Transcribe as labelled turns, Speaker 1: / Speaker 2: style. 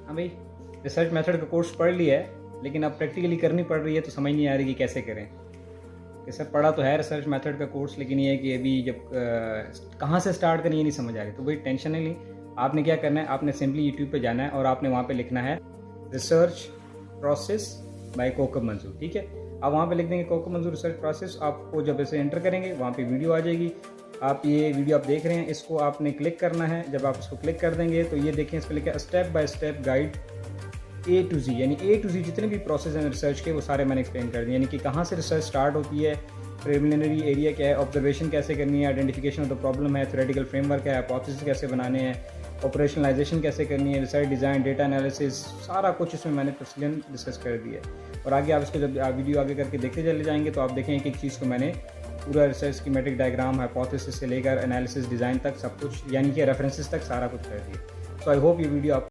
Speaker 1: हाँ भाई, research method का कोर्स पढ़ लिया है, लेकिन अब प्रैक्टिकली करनी पड़ रही है तो समझ नहीं आ रही कि कैसे करें। कि सर पढ़ा तो है रिसर्च मेथड का कोर्स, लेकिन ये है कि अभी जब कहाँ से स्टार्ट करें ये नहीं समझ आ रही। तो भाई टेंशन नहीं ली, आपने क्या करना है, आपने सिंपली यूट्यूब पे जाना है और आपने वहाँ पे लिखना है रिसर्च प्रोसेस बाय कोकब मंजूर। ठीक है, आप वहाँ पे लिख देंगे कोकब मंजूर रिसर्च प्रोसेस। आपको जब ऐसे एंटर करेंगे वहाँ पे वीडियो आ जाएगी। आप ये वीडियो आप देख रहे हैं, इसको आपने क्लिक करना है। जब आप इसको क्लिक कर देंगे तो ये देखें, इस पर लिखा है step by step guide A to Z, यानी A to Z जितने भी प्रोसेस हैं रिसर्च के वो सारे मैंने एक्सप्लेन कर दिए। यानी कि कहाँ से रिसर्च स्टार्ट होती है, प्रिलिमिनरी एरिया क्या है, ऑब्जर्वेशन कैसे करनी है, आइडेंटिफिकेशन ऑफ द प्रॉब्लम है, थ्योरेटिकल फ्रेमवर्क है, हाइपोथेसिस कैसे बनाने हैं, ऑपरेशनलाइजेशन कैसे करनी है, रिसर्च डिज़ाइन, डेटा एनालिसिस, सारा कुछ इसमें मैंने तफसीलन डिस्कस कर दिया है। और आगे आप इसको जब आप वीडियो आगे करके देखते चले जाएंगे तो आप देखेंगे कि एक चीज़ को मैंने पूरा रिसर्च स्कीमेटिक डायग्राम, हाइपोथेसिस से लेकर एनालिसिस डिज़ाइन तक सब कुछ, यानी कि रेफरेंसेस तक सारा कुछ कर दिया। सो आई होप ये वीडियो आप